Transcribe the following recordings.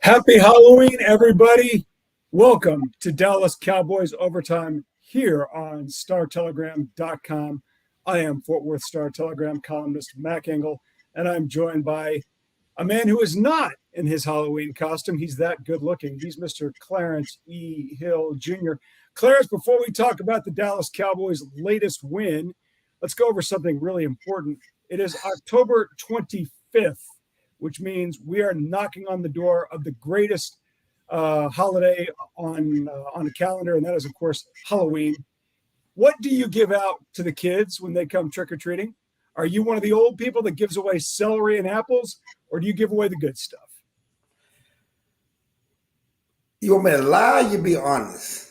Happy Halloween, everybody. Welcome to Dallas Cowboys Overtime here on StarTelegram.com. I am Fort Worth Star Telegram columnist Mac Engel, and I'm joined by a man who is not in his Halloween costume. He's that good looking. He's Mr. Clarence E. Hill Jr. Clarence, before we talk about the Dallas Cowboys' latest win, let's go over something really important. It is October 25th, which means we are knocking on the door of the greatest holiday on the calendar, and that is, of course, Halloween. What do you give out to the kids when they come trick-or-treating? Are you one of the old people that gives away celery and apples, or do you give away the good stuff? You want me to lie? You be honest.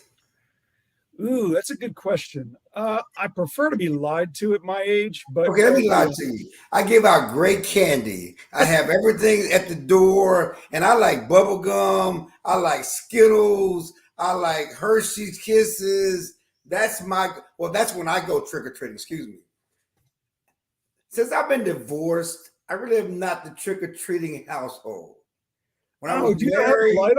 Ooh, that's a good question. I prefer to be lied to at my age, but okay, let me lie to you. I give out great candy. I have everything at the door, and I like bubble gum. I like Skittles. I like Hershey's Kisses. That's when I go trick-or-treating, excuse me. Since I've been divorced, I really am not the trick-or-treating household. When I was married, you have the light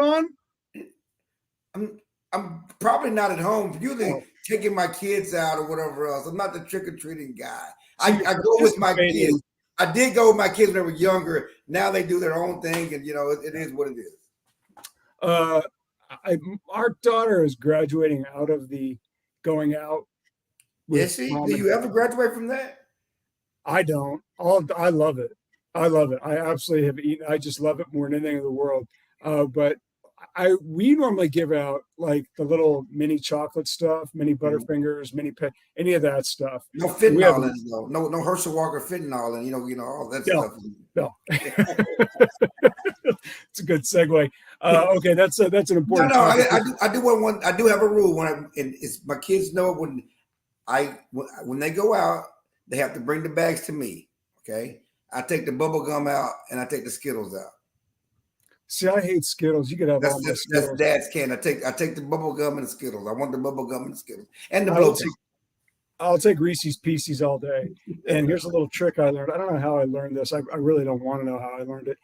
on? I'm probably not at home. Usually taking my kids out or whatever else. I'm not the trick-or-treating guy. I go with my kids. I did go with my kids when they were younger. Now they do their own thing, and it is what it is. Our daughter is graduating out of the going out. Is she? Do you ever graduate from that? I don't. I love it. I love it. I absolutely have eaten. I just love it more than anything in the world. But we normally give out like the little mini chocolate stuff, mini Butterfingers, any of that stuff. No fentanyl in it though. No Herschel Walker fentanyl and all that stuff. No. It's a good segue. Okay, that's an important. No, I do want one. I do have a rule my kids know when they go out, they have to bring the bags to me. Okay, I take the bubble gum out and I take the Skittles out. See, I hate Skittles. You could have all my Skittles. That's Dad's candy. I take the bubble gum and the Skittles. I want the bubble gum and the Skittles and the blowtorch. I'll take Reese's Pieces all day. And here's a little trick I learned. I don't know how I learned this. I really don't want to know how I learned it.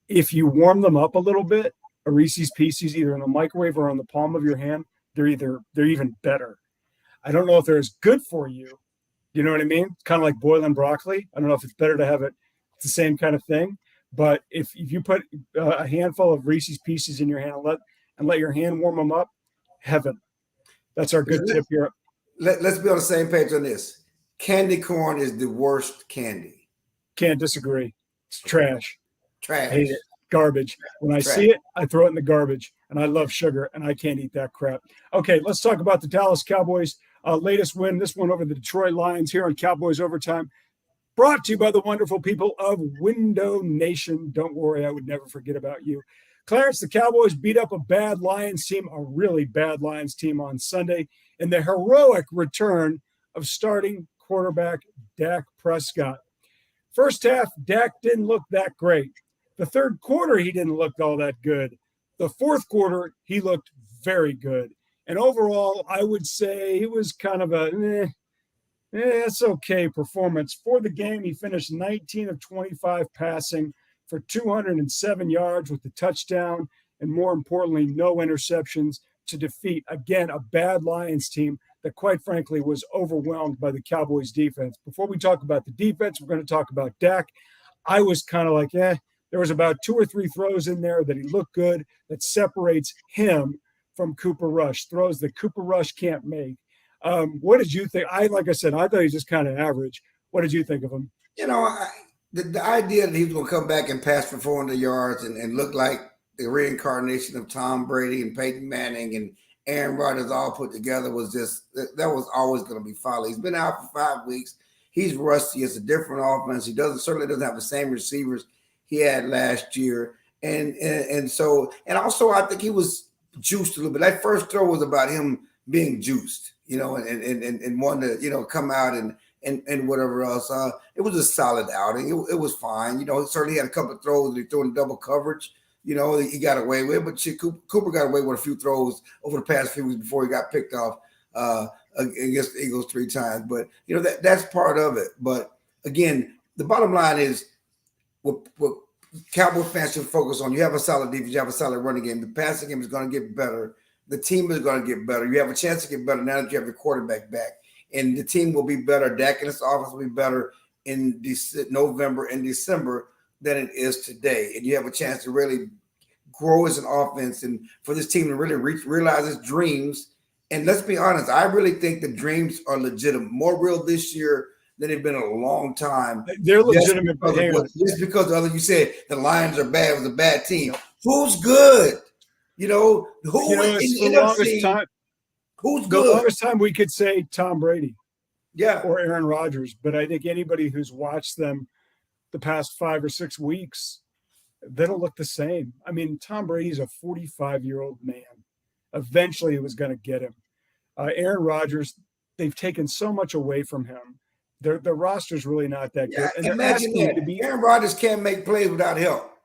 If you warm them up a little bit, a Reese's Pieces, either in the microwave or on the palm of your hand, they're even better. I don't know if they're as good for you. You know what I mean? It's kind of like boiling broccoli. I don't know if it's better to have it's the same kind of thing. But if you put a handful of Reese's Pieces in your hand and let your hand warm them up, heaven. That's our good tip here. Let's be on the same page on this. Candy corn is the worst candy. Can't disagree. It's trash. Trash. I hate it. Garbage. When I see it, I throw it in the garbage. And I love sugar, and I can't eat that crap. Okay, let's talk about the Dallas Cowboys' latest win. This one over the Detroit Lions here on Cowboys Overtime. Brought to you by the wonderful people of Window Nation. Don't worry, I would never forget about you. Clarence, the Cowboys beat up a bad Lions team, a really bad Lions team on Sunday, in the heroic return of starting quarterback Dak Prescott. First half, Dak didn't look that great. The third quarter, he didn't look all that good. The fourth quarter, he looked very good. And overall, I would say it was kind of it's okay performance. For the game, he finished 19 of 25 passing for 207 yards with the touchdown and, more importantly, no interceptions to defeat, again, a bad Lions team that, quite frankly, was overwhelmed by the Cowboys defense. Before we talk about the defense, we're going to talk about Dak. I was kind of like, there was about 2 or 3 throws in there that he looked good that separates him from Cooper Rush, throws that Cooper Rush can't make. What did you think? Like I said, I thought he was just kind of average. What did you think of him? The idea that he was going to come back and pass for 400 yards and look like the reincarnation of Tom Brady and Peyton Manning and Aaron Rodgers all put together was that was always going to be folly. He's been out for 5 weeks. He's rusty. It's a different offense. He certainly doesn't have the same receivers he had last year. And also I think he was juiced a little bit. That first throw was about him being juiced, and wanting to, come out and whatever else. It was a solid outing. It was fine. Certainly had a couple of throws that he threw in double coverage. He got away with it, but Cooper got away with a few throws over the past few weeks before he got picked off against the Eagles 3 times. But, that's part of it. But, again, the bottom line is what Cowboy fans should focus on. You have a solid defense, you have a solid running game. The passing game is going to get better. The team is going to get better. You have a chance to get better now that you have your quarterback back. And the team will be better. Dak and his offense will be better in November and December than it is today. And you have a chance to really grow as an offense and for this team to really realize its dreams. And let's be honest, I really think the dreams are legitimate, more real this year than they've been in a long time. They're legitimate. Just because you said the Lions are bad, it was a bad team. Who's good? Who in the NFC, who's good? The longest time we could say Tom Brady, yeah, or Aaron Rodgers, but I think anybody who's watched them the past 5 or 6 weeks, they don't look the same. I mean, Tom Brady's a 45-year-old man. Eventually, it was going to get him. Aaron Rodgers, they've taken so much away from him. The roster's really not that good. And imagine that. Aaron Rodgers can't make plays without help.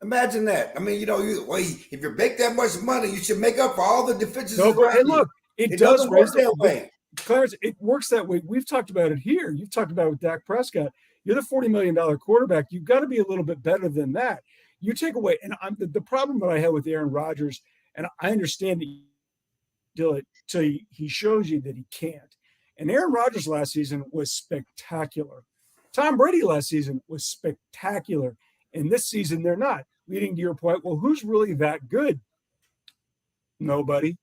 Imagine that. I mean, if you make that much money, you should make up for all the deficiencies. Hey, look, it does work that way. Clarence, it works that way. We've talked about it here. You've talked about it with Dak Prescott. You're the $40 million quarterback. You've got to be a little bit better than that. You take away, and the problem that I have with Aaron Rodgers, and I understand that you do it till he shows you that he can't. And Aaron Rodgers last season was spectacular. Tom Brady last season was spectacular. And this season, they're not. Leading to your point, well, who's really that good? Nobody.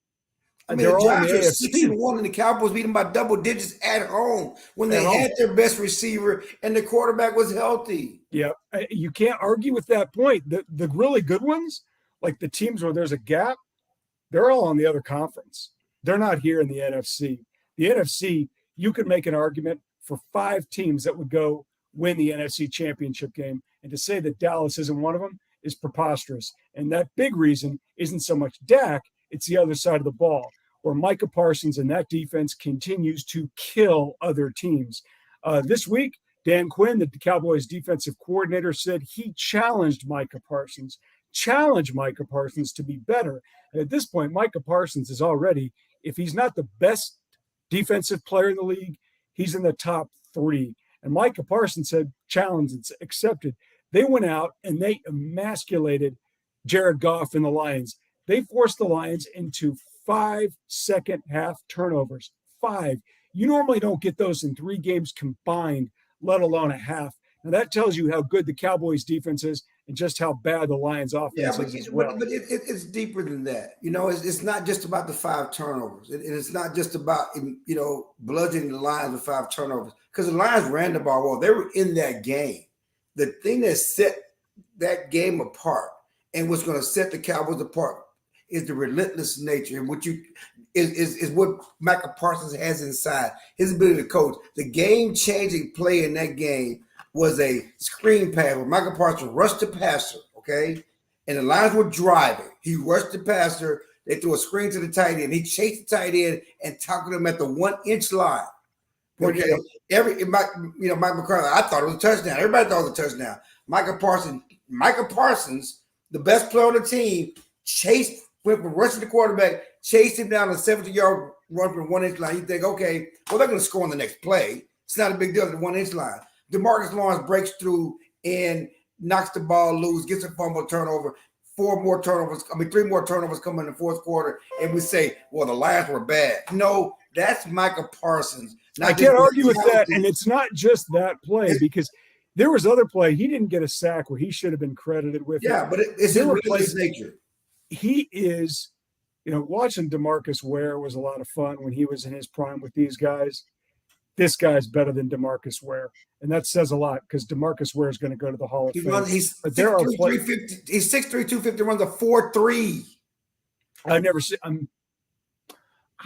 I mean, they're all in the AFC. 6-1, and the Cowboys beat them by double digits at home when they had their best receiver and the quarterback was healthy. Yeah, you can't argue with that point. The really good ones, like the teams where there's a gap, they're all on the other conference. They're not here in the NFC. The NFC, you could make an argument for 5 teams that would go win the NFC championship game. And to say that Dallas isn't one of them is preposterous. And that big reason isn't so much Dak, it's the other side of the ball, where Micah Parsons and that defense continues to kill other teams. This week, Dan Quinn, the Cowboys defensive coordinator, said he challenged Micah Parsons to be better. And at this point, Micah Parsons is already, if he's not the best defensive player in the league, he's in the top 3. And Micah Parsons said, challenge accepted. They went out and they emasculated Jared Goff and the Lions. They forced the Lions into 5 second-half turnovers. 5. You normally don't get those in 3 games combined, let alone a half. Now, that tells you how good the Cowboys' defense is and just how bad the Lions' offense is as well. But it's deeper than that. It's not just about the 5 turnovers. It's not just about, bludgeoning the Lions with 5 turnovers. Because the Lions ran the ball well. They were in that game. The thing that set that game apart and what's going to set the Cowboys apart is the relentless nature, and what is what Micah Parsons has inside, his ability to coach. The game-changing play in that game was a screen pass where Micah Parsons rushed the passer, okay? And the Lions were driving. He rushed the passer. They threw a screen to the tight end. He chased the tight end and tackled him at the 1-inch line. Okay, Mike McCarthy, I thought it was a touchdown. Everybody thought it was a touchdown. Micah Parsons, the best player on the team, went from rushing the quarterback, chased him down a 70-yard run from 1-inch line. You think, okay, well, they're going to score on the next play. It's not a big deal at the 1-inch line. DeMarcus Lawrence breaks through and knocks the ball loose, gets a fumble turnover. 3 more turnovers come in the fourth quarter, and we say, well, the Lions were bad. No, that's Micah Parsons. I can't argue with that, and it's not just that play because there was other play. He didn't get a sack where he should have been credited with. Yeah, but it's his relentless nature. He is, watching DeMarcus Ware was a lot of fun when he was in his prime with these guys. This guy's better than DeMarcus Ware, and that says a lot because DeMarcus Ware is going to go to the Hall of Fame. He's 6'3", 250, runs a 4.3. I've never seen.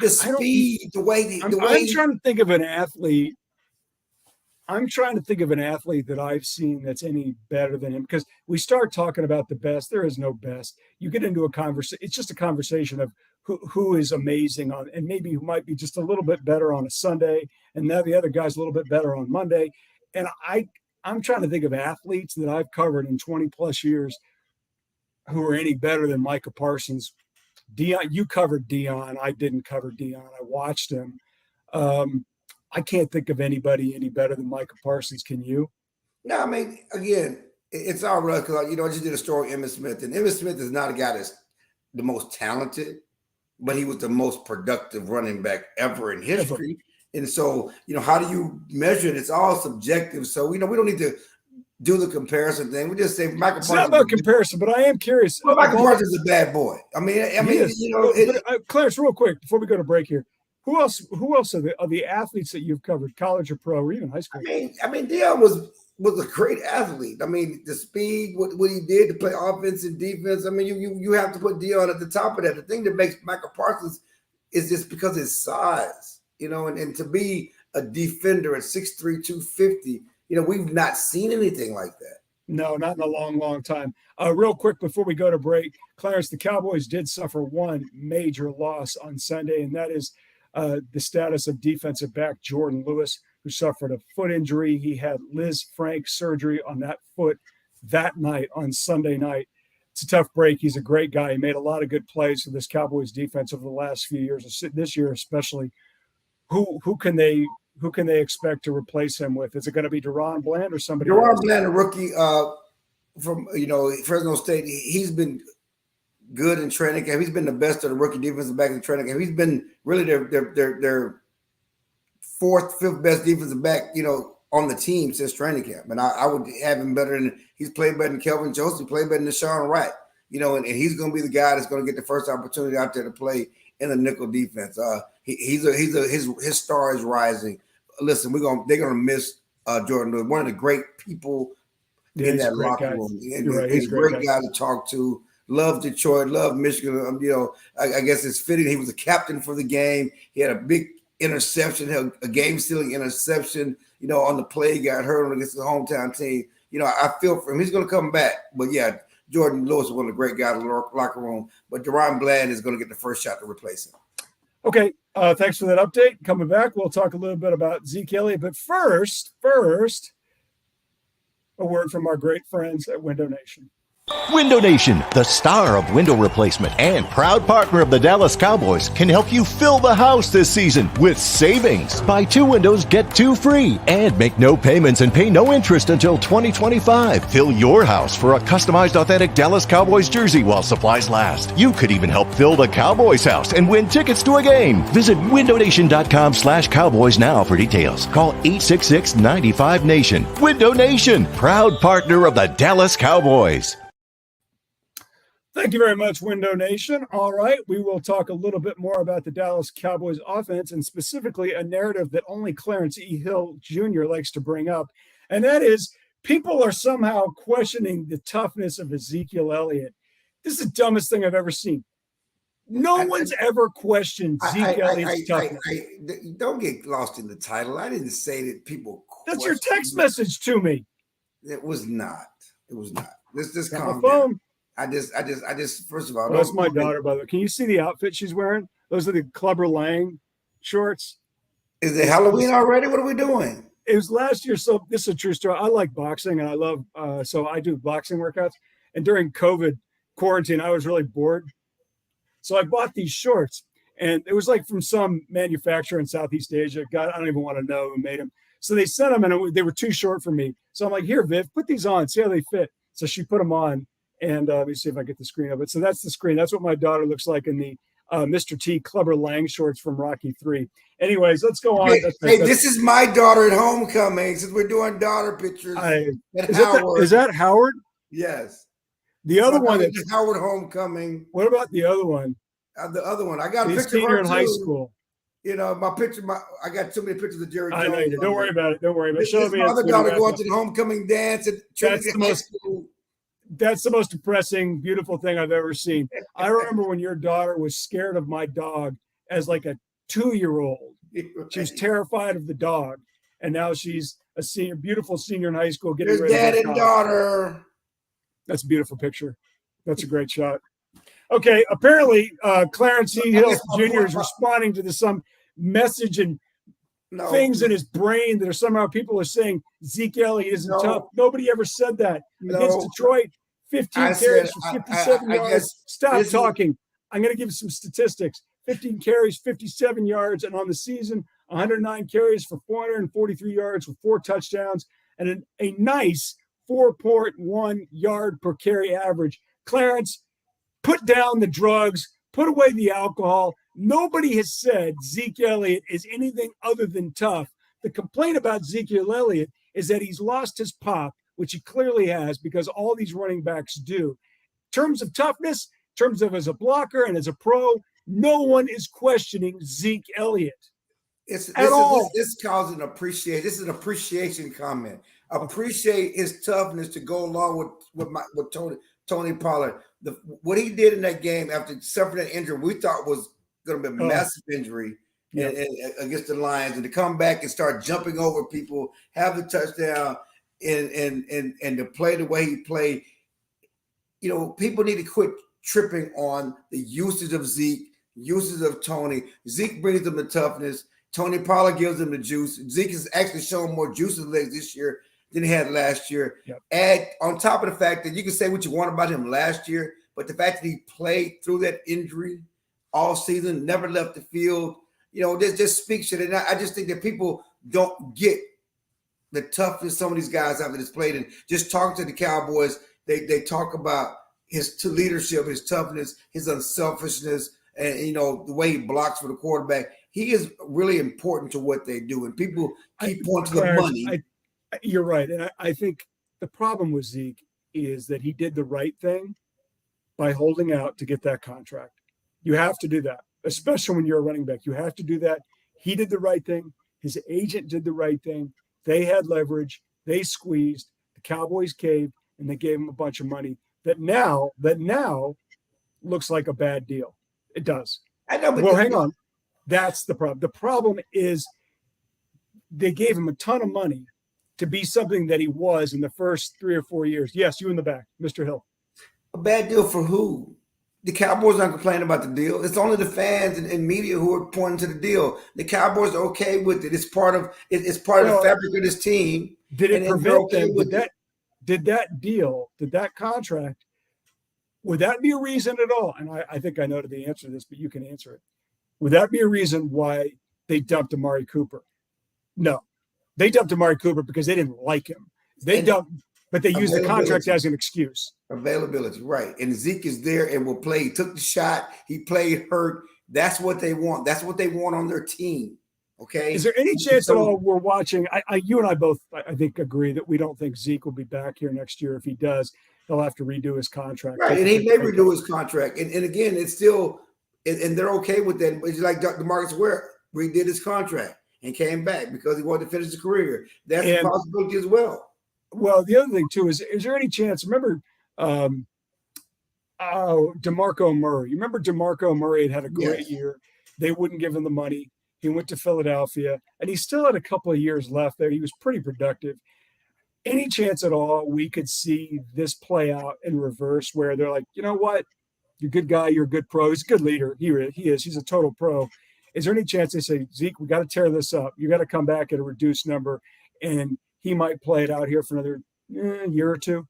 The speed, the way. I'm trying to think of an athlete. I'm trying to think of an athlete that I've seen that's any better than him because we start talking about the best. There is no best. You get into a conversation. It's just a conversation of who is amazing on, and maybe who might be just a little bit better on a Sunday, and now the other guy's a little bit better on Monday. And I'm trying to think of athletes that I've covered in 20 plus years who are any better than Micah Parsons. Deion, you covered Deion. I didn't cover Deion. I watched him. I can't think of anybody any better than Micah Parsons. Can you? No, I mean, again, It's all right because I just did a story on Emmitt Smith, and Emmitt Smith is not a guy that's the most talented, but he was the most productive running back ever in history. And so, how do you measure it? It's all subjective. So, we don't need to do the comparison thing. We just say Michael Parsons. It's not about comparison, but I am curious. Well, Michael Parsons is a bad boy. Clarence, real quick before we go to break here, who else are the athletes that you've covered, college or pro or even high school? Deion was a great athlete. The speed, what he did to play offense and defense. You have to put Deion at the top of that. The thing that makes Michael Parsons is just because his size, and to be a defender at 6'3", 250. We've not seen anything like that. No, not in a long, long time. Real quick before we go to break, Clarence, the Cowboys did suffer one major loss on Sunday, and that is the status of defensive back Jordan Lewis, who suffered a foot injury. He had Liz Frank surgery on that foot that night on Sunday night. It's a tough break. He's a great guy. He made a lot of good plays for this Cowboys defense over the last few years, this year especially. Who can they expect to replace him with? Is it going to be Deron Bland or somebody else? Deron Bland, a rookie from Fresno State. He's been good in training camp. He's been the best of the rookie defensive back in training camp. He's been really their fourth, fifth best defensive back, on the team since training camp. And I would have him he's played better than Kelvin Joseph. He played better than Deshaun Wright, and he's going to be the guy that's going to get the first opportunity out there to play in the nickel defense. His star is rising. Listen, they're gonna miss Jordan Lewis, one of the great people in that locker room. He's a great guy to talk to. Love Detroit, love Michigan. I guess it's fitting. He was a captain for the game. He had a big interception, a game-stealing interception. On the play, he got hurt against the hometown team. I feel for him. He's going to come back. But yeah, Jordan Lewis is one of the great guys in the locker room. But Deron Bland is going to get the first shot to replace him. Okay, thanks for that update. Coming back, we'll talk a little bit about Zeke Elliott. But first, a word from our great friends at Window Nation. Window Nation, the star of window replacement and proud partner of the Dallas Cowboys, can help you fill the house this season with savings. Buy 2 windows, get 2 free, and make no payments and pay no interest until 2025. Fill your house for a customized authentic Dallas Cowboys jersey while supplies last. You could even help fill the Cowboys house and win tickets to a game. Visit windownation.com/Cowboys now for details. Call 866-95-NATION. Window Nation, proud partner of the Dallas Cowboys. Thank you very much, Window Nation. All right, we will talk a little bit more about the Dallas Cowboys offense and specifically a narrative that only Clarence E. Hill Jr. likes to bring up, and that is people are somehow questioning the toughness of Ezekiel Elliott. This is the dumbest thing I've ever seen. No one's ever questioned Zeke Elliott's toughness. Don't get lost in the title. I didn't say that people. That's your text message to me. It was not. This calm phone. Down. I just first of all, that's my daughter, by the way. Can you see the outfit she's wearing? Those are the Clubber Lang shorts. Is it Halloween already? What are we doing? It was last year. So this is a true story. I like boxing and I love, so I do boxing workouts. And during COVID quarantine, I was really bored. So I bought these shorts and it was like from some manufacturer in Southeast Asia. God, I don't even want to know who made them. So they sent them and they were too short for me. So I'm like, here, Viv, put these on, see how they fit. So she put them on. And let me see if I get the screen of it. So that's the screen. That's what my daughter looks like in the Mr. T Clubber Lang shorts from Rocky 3. Anyways, let's go on. This is my daughter at homecoming since we're doing daughter pictures. Is that Howard? Yes. The other one is Howard homecoming. What about the other one? The other one. I got a picture senior of her in high school. My picture. I got too many pictures of Jerry Jones. I know you do. Don't worry about it. Don't worry about it. Show me my other daughter going to the homecoming dance at Trinity High School. That's the most depressing, beautiful thing I've ever seen. I remember when your daughter was scared of my dog as like a 2-year-old. She was terrified of the dog. And now she's a senior, beautiful senior in high school. Getting There's dad and daughter. That's a beautiful picture. That's a great shot. Okay, apparently Clarence E. Hill Jr. is responding to some message and things in his brain that are somehow people are saying Zeke Elliott isn't tough. Nobody ever said that. Against Detroit, 15 carries for 57 yards. Stop talking. I'm going to give you some statistics. 15 carries, 57 yards, and on the season, 109 carries for 443 yards with 4 touchdowns and a nice 4.1 yard per carry average. Clarence, put down the drugs, put away the alcohol. Nobody has said Zeke Elliott is anything other than tough. The complaint about Ezekiel Elliott is that he's lost his pop, which he clearly has because all these running backs do. In terms of toughness, in terms of as a blocker and as a pro, no one is questioning Zeke Elliott. This is causing appreciation. This is an appreciation comment. Appreciate his toughness to go along with Tony Pollard. What he did in that game after suffering that injury, we thought was going to be a massive injury against the Lions, and to come back and start jumping over people, have the touchdown, and to play the way he played. People need to quit tripping on the usage of Zeke, usage of Tony. Zeke brings them the toughness. Tony Pollard gives them the juice. Zeke has actually shown more juice in the legs this year than he had last year. Yep. Add on top of the fact that you can say what you want about him last year, but the fact that he played through that injury all season, never left the field, this just speaks to it. And I just think that people don't get the toughness some of these guys have displayed. And just talking to the Cowboys, they talk about his leadership, his toughness, his unselfishness, and the way he blocks for the quarterback. He is really important to what they do, and people keep pointing to the money. You're right, and I think the problem with Zeke is that he did the right thing by holding out to get that contract. You have to do that, especially when you're a running back. You have to do that. He did the right thing. His agent did the right thing. They had leverage. They squeezed. The Cowboys caved, and they gave him a bunch of money that now looks like a bad deal. It does. I know, but hang on. That's the problem. The problem is they gave him a ton of money to be something that he was in the first 3 or 4 years. Yes, you in the back, Mr. Hill. A bad deal for who? The Cowboys aren't complaining about the deal. It's only the fans and media who are pointing to the deal. The Cowboys are okay with it. It's part of the fabric of this team. Did it prevent them? Did that contract, would that be a reason at all? And I think I know the answer to this, but you can answer it. Would that be a reason why they dumped Amari Cooper? No. They dumped Amari Cooper because they didn't like him. But they used the contract as an excuse. Availability, right. And Zeke is there and will play. He took the shot. He played hurt. That's what they want. That's what they want on their team. Okay. Is there any chance at all we're watching? You and I both, I think, agree that we don't think Zeke will be back here next year. If he does, he'll have to redo his contract. Right. And he may redo his contract. And again, it's still – and they're okay with that. It's like DeMarcus Ware redid his contract and came back because he wanted to finish his career. That's a possibility as well. Well, the other thing, too, is there any chance – remember DeMarco Murray. You remember DeMarco Murray had a great year. They wouldn't give him the money. He went to Philadelphia, and he still had a couple of years left there. He was pretty productive. Any chance at all we could see this play out in reverse where they're like, you know what? You're a good guy. You're a good pro. He's a good leader. He is. He's a total pro. Is there any chance they say, Zeke, we got to tear this up. You got to come back at a reduced number, and he might play it out here for another year or two?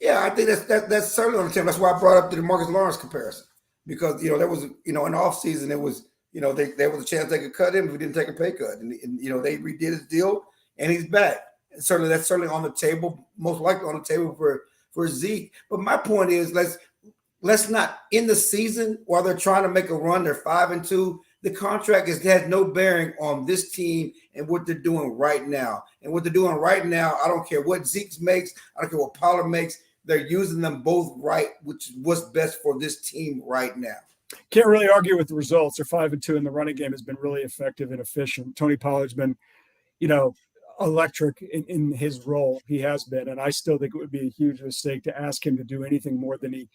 Yeah, I think that's certainly on the table. That's why I brought up the DeMarcus Lawrence comparison because there was in the offseason it was there was a chance they could cut him if we didn't take a pay cut, and they redid his deal and he's back. And that's certainly on the table, most likely on the table for Zeke. But my point is let's not in the season while they're trying to make a run. They're 5-2. The contract has no bearing on this team and what they're doing right now. And what they're doing right now, I don't care what Zeke makes. I don't care what Pollard makes. They're using them both right, which is what's best for this team right now. Can't really argue with the results. They're 5-2, and the running game has been really effective and efficient. Tony Pollard's been, electric in his role. He has been, and I still think it would be a huge mistake to ask him to do anything more than he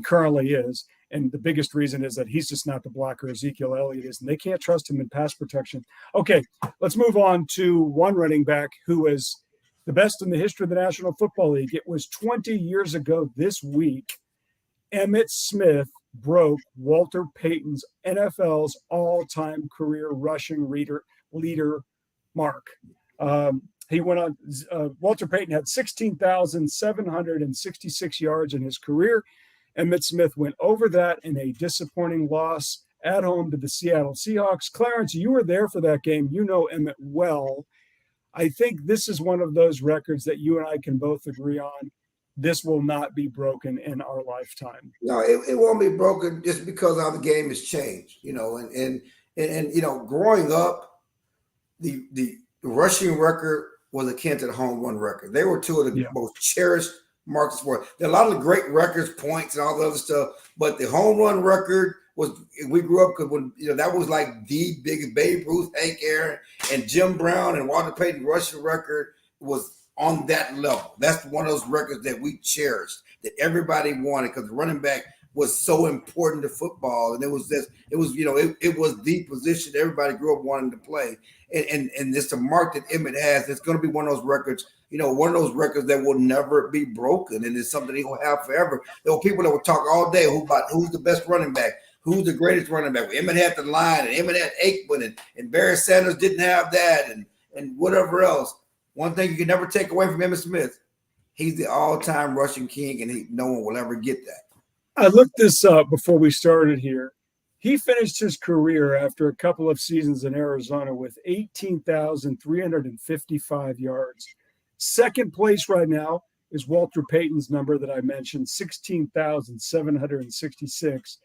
currently is. And the biggest reason is that he's just not the blocker Ezekiel Elliott is, and they can't trust him in pass protection. Okay, let's move on to one running back who is the best in the history of the National Football League. It was 20 years ago this week. Emmitt Smith broke Walter Payton's NFL's all-time career rushing leader mark. He went on. Walter Payton had 16,766 yards in his career. Emmitt Smith went over that in a disappointing loss at home to the Seattle Seahawks. Clarence, you were there for that game. You know Emmitt well. I think this is one of those records that you and I can both agree on. This will not be broken in our lifetime. No, it won't be broken just because how the game has changed, and growing up, the rushing record was akin to the home run record. They were two of the most cherished marks of sport. There are a lot of great records, points, and all the other stuff, but the home run record was, we grew up because when that was like the biggest. Babe Ruth, Hank Aaron, and Jim Brown and Walter Payton rushing record was on that level. That's one of those records that we cherished, that everybody wanted, because the running back was so important to football, and it was the position everybody grew up wanting to play, and it's a mark that Emmitt has. It's going to be one of those records, one of those records that will never be broken, and it's something he will have forever. There were people that would talk all day about who's the best running back, who's the greatest running back. Emmitt had the line, and Emmitt had Aikman, and Barry Sanders didn't have that, and whatever else. One thing you can never take away from Emmitt Smith, he's the all-time rushing king, and no one will ever get that. I looked this up before we started here. He finished his career after a couple of seasons in Arizona with 18,355 yards. Second place right now is Walter Payton's number that I mentioned, 16,766.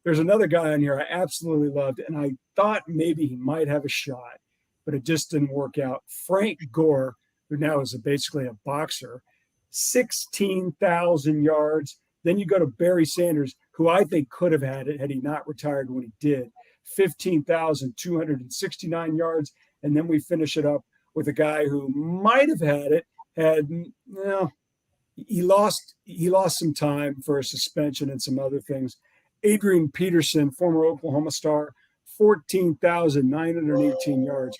There's another guy on here I absolutely loved, and I thought maybe he might have a shot, but it just didn't work out. Frank Gore, who now is basically a boxer, 16,000 yards. Then you go to Barry Sanders, who I think could have had it had he not retired when he did, 15,269 yards. And then we finish it up with a guy who might have had it, he lost some time for a suspension and some other things. Adrian Peterson, former Oklahoma star, 14,918 yards.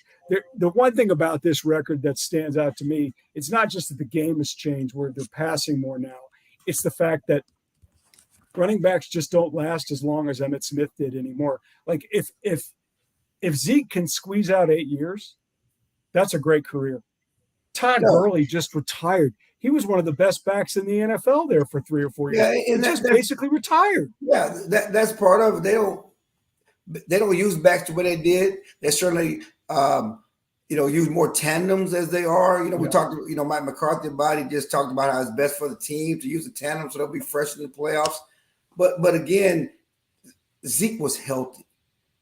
The one thing about this record that stands out to me, it's not just that the game has changed where they're passing more now. It's the fact that running backs just don't last as long as Emmitt Smith did anymore. Like if Zeke can squeeze out 8 years, that's a great career. Todd Gurley just retired. He was one of the best backs in the NFL there for 3 or 4 years. Yeah, and just basically retired. Yeah, that's part of it. They don't use backs the way they did. They certainly use more tandems as they are. We talked, Mike McCarthy about it, just talked about how it's best for the team to use a tandem so they'll be fresh in the playoffs. But again, Zeke was healthy.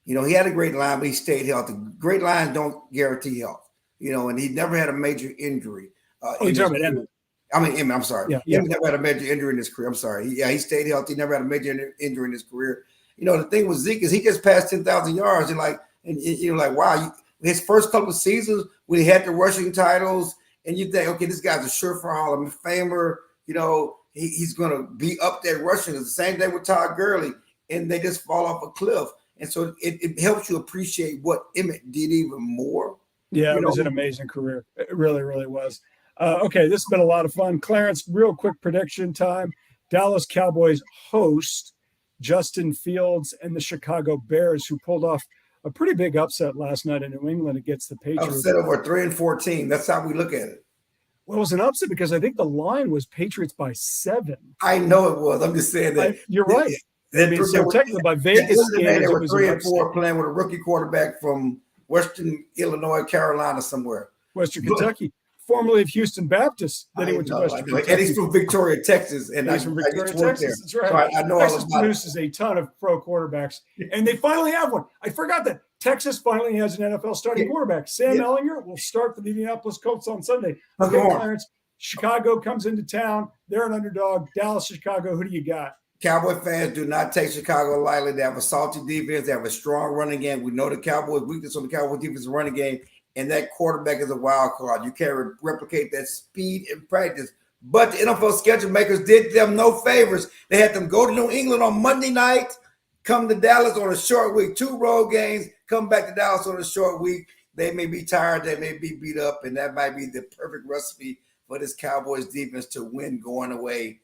He had a great line, but he stayed healthy. Great lines don't guarantee health, and he never had a major injury. You're talking about Emmitt. Emmitt, I'm sorry. Yeah. Emmitt never had a major injury in his career. I'm sorry. He stayed healthy, never had a major injury in his career. The thing with Zeke is he just passed 10,000 yards. Wow, his first couple of seasons when he had the rushing titles, and you think, okay, this guy's a surefire Hall of Famer. He's going to be up there rushing. It's the same thing with Todd Gurley, and they just fall off a cliff. And so it helps you appreciate what Emmitt did even more. Yeah, it was an amazing career. It really, really was. Okay, this has been a lot of fun. Clarence, real quick prediction time. Dallas Cowboys host Justin Fields and the Chicago Bears, who pulled off a pretty big upset last night in New England against the Patriots. Upset over 3-14. That's how we look at it. Well, it was an upset because I think the line was Patriots by 7. I know it was. I'm just saying that. You're right. Technically by Vegas standards, they were 3-4 playing with a rookie quarterback from Western Illinois, Carolina somewhere. Western Kentucky. Formerly of Houston Baptist. Then he went to Western Kentucky. And he's from Victoria, Texas. And he's from Victoria, Texas. That's right. So I know Texas all about produces a ton of pro quarterbacks. And they finally have one. I forgot that. Texas finally has an NFL starting quarterback. Sam Ellinger will start for the Indianapolis Colts on Sunday. Okay, Clarence, Chicago comes into town. They're an underdog. Dallas, Chicago, who do you got? Cowboy fans do not take Chicago lightly. They have a salty defense. They have a strong running game. We know the Cowboys' weakness on the Cowboys' defense is running game, and that quarterback is a wild card. You can't replicate that speed in practice. But the NFL schedule makers did them no favors. They had them go to New England on Monday night, come to Dallas on a short week, 2 road games, come back to Dallas on a short week. They may be tired, they may be beat up, and that might be the perfect recipe for this Cowboys defense to win going away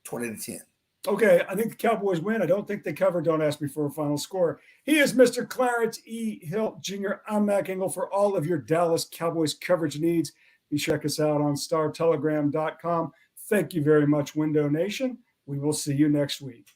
20-10. Okay, I think the Cowboys win. I don't think they cover. Don't ask me for a final score. He is Mr. Clarence E. Hill Jr. I'm Mac Engel. For all of your Dallas Cowboys coverage needs, you check us out on StarTelegram.com. Thank you very much, Window Nation. We will see you next week.